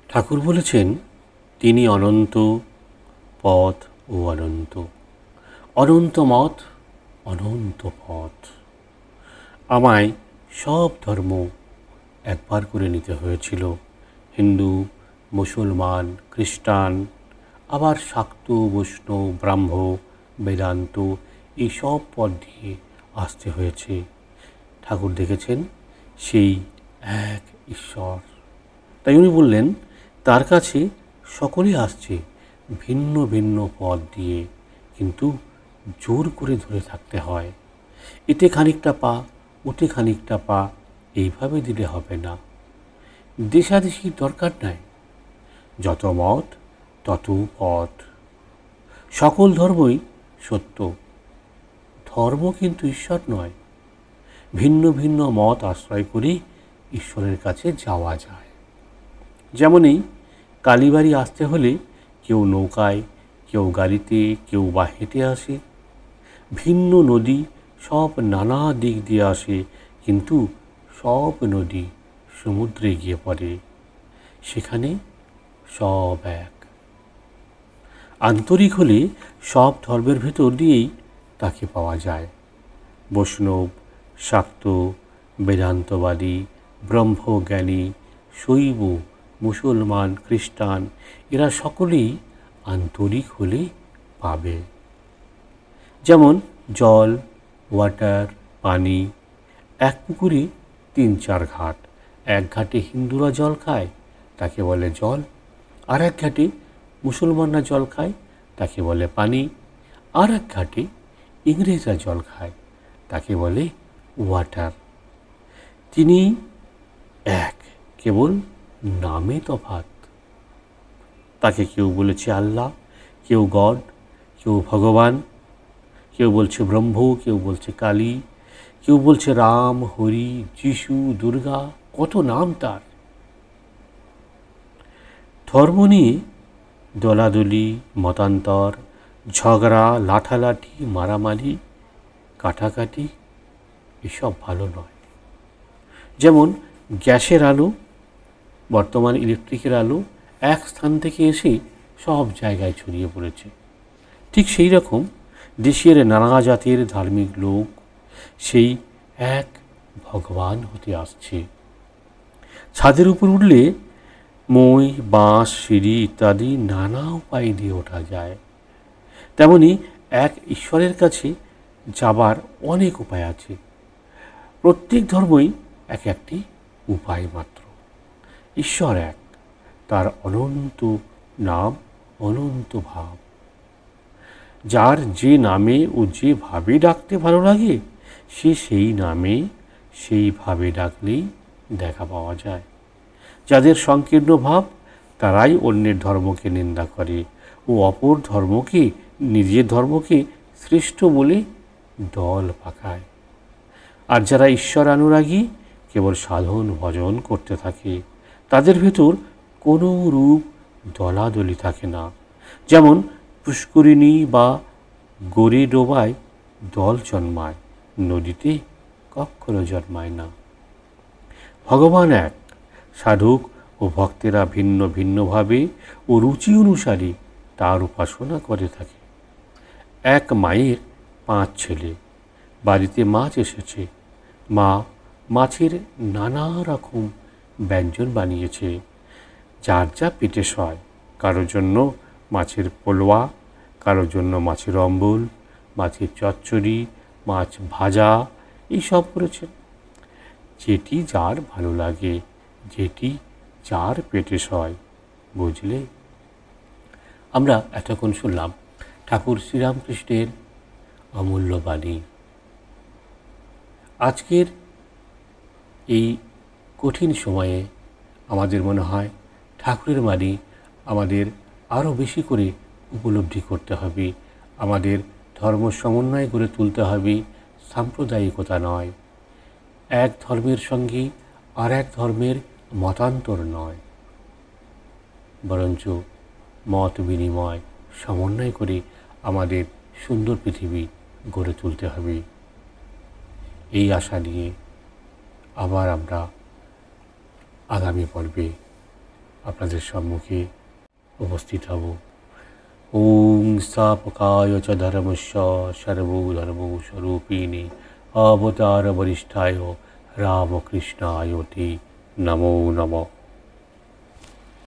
ঠাকুর বলেছেন তিনি অনন্ত, পথ ও অনন্ত, অনন্ত মত, অনন্ত পথ। আমায় সব ধর্ম একবার করে নিতে হয়েছিল। হিন্দু, মুসলমান, খ্রিস্টান, আবার শাক্ত, বৈষ্ণব, ব্রাহ্ম, বেদান্ত, এই সব পথ দিয়ে আসতে হয়েছে। ঠাকুর দেখেছেন সেই এক ঈশ্বর। তাই উনি বললেন তার কাছে সকলে আসছে ভিন্ন ভিন্ন পথ দিয়ে, কিন্তু জোর করে ধরে থাকতে হয়। এতে খানিকটা পা, ওতে খানিকটা পা, এইভাবে দিলে হবে না। দেশাদেশির দরকার নাই। যত মত তত পথ। সকল ধর্মই সত্য, ধর্ম কিন্তু ঈশ্বর নয়। ভিন্ন ভিন্ন মত আশ্রয় করে ঈশ্বরের কাছে যাওয়া যায়। যেমনই কালীবাড়ি আসতে হলে কেউ নৌকায়, কেউ গাড়িতে, কেউ বা হেঁটে আসে। ভিন্ন নদী সব নানা দিক দিয়ে আসে, কিন্তু সব নদী সমুদ্রে গিয়ে পড়ে। সেখানে সব এক। আন্তরিক হলে সব ধর্মের ভেতর দিয়েই তাকে পাওয়া যায়। বৈষ্ণব, শাক্ত, বেদান্তবাদী, ব্রহ্মজ্ঞানী, শৈব, মুসলমান, খ্রিস্টান, এরা সকলেই আন্তরিক হলে পাবে। যেমন জল, ওয়াটার, পানি। এক পুকুরে ৩-৪ ঘাট। এক ঘাটে হিন্দুরা জল খায়, তাকে বলে জল। আর এক ঘাটে মুসলমানরা জল খায়, তাকে বলে পানি। আর এক ঘাটে ইংরেজরা জল খায়, তাকে বলে ওয়াটার। তিনি এক, কেবল নামে তফাৎ। তাকে কেউ বলেছে আল্লাহ, কেউ গড, কেউ ভগবান, কেউ বলছে ব্রহ্ম, কেউ বলছে কালী, কেউ বলছে রাম, হরি, যিশু, দুর্গা, কত নাম তার। ধর্ম নিয়ে দলাদলি, মতান্তর, ঝগড়া, লাঠালাঠি, মারামারি, কাটাকাটি, এসব ভালো নয়। যেমন গ্যাসের আলো, বর্তমান ইলেকট্রিকের আলো এক স্থান থেকে এসে সব জায়গায় ছড়িয়ে পড়েছে। ঠিক সেই রকম দেশের নানা জাতের ধার্মিক লোক সেই এক ভগবান হতে আসছে। ছাদের উপর উঠলে মই, বাঁশ, সিঁড়ি ইত্যাদি নানা উপায় দিয়ে ওঠা যায়। তেমনি এক ঈশ্বরের কাছে যাবার অনেক উপায় আছে। প্রত্যেক ধর্মই এক একটি উপায় মাত্র। ঈশ্বর এক, তার অনন্ত নাম, অনন্ত ভাব। যার যে নামে ও যে ভাবে ডাকতে ভালো লাগে, সে সেই নামে সেইভাবে ডাকলেই দেখা পাওয়া যায়। যাদের সংকীর্ণ ভাব, তারাই অন্যের ধর্মকে নিন্দা করে ও অপর ধর্মকে, নিজের ধর্মকে শ্রেষ্ঠ বলে দল পাকায়। আর যারা ঈশ্বর অনুরাগী, কেবল সাধন ভজন করতে থাকে, তাদের ভেতর কোনো রূপ দলাদলি থাকে না। যেমন পুষ্করিণী বা গড়ে ডোবায় দল জন্মায়, নদীতে কখনো জন্মায় না। ভগবান এক, সাধক ও ভক্তেরা ভিন্ন ভিন্নভাবে ও রুচি অনুসারে তার উপাসনা করে থাকে। এক মায়ের 5 ছেলে। বাড়িতে মাছ এসেছে। মা মাছের নানা রকম ব্যঞ্জন বানিয়েছে, যার যা পেটে সয়। কারোর জন্য মাছের পোলোয়া, কারোর জন্য মাছের অম্বল, মাছের চচ্চড়ি, মাছ ভাজা, এইসব করেছেন। যেটি যার ভালো লাগে, যেটি যার পেটে সয়, বুঝলে? আমরা এতক্ষণ শুনলাম ঠাকুর শ্রীরামকৃষ্ণের অমূল্য বাণী। আজকের এই কঠিন সময়ে আমাদের মনে হয় ঠাকুরের বাণী আমাদের আরও বেশি করে উপলব্ধি করতে হবে। আমাদের ধর্ম সমন্বয় গড়ে তুলতে হবে, সাম্প্রদায়িকতা নয়। এক ধর্মের সঙ্গে আর এক ধর্মের মতান্তর নয়, বরঞ্চ মত বিনিময়, সমন্বয় করে আমাদের সুন্দর পৃথিবী গড়ে তুলতে হবে। এই আশা নিয়ে আবার আমরা আগামী পর্বে আপনাদের সম্মুখে উপস্থিত হব। ওং স্থাপকায় চ ধর্মস্য সর্বধর্মস্বরূপিণে অবতার বরিষ্ঠায় রামকৃষ্ণায় তে নমো নমঃ।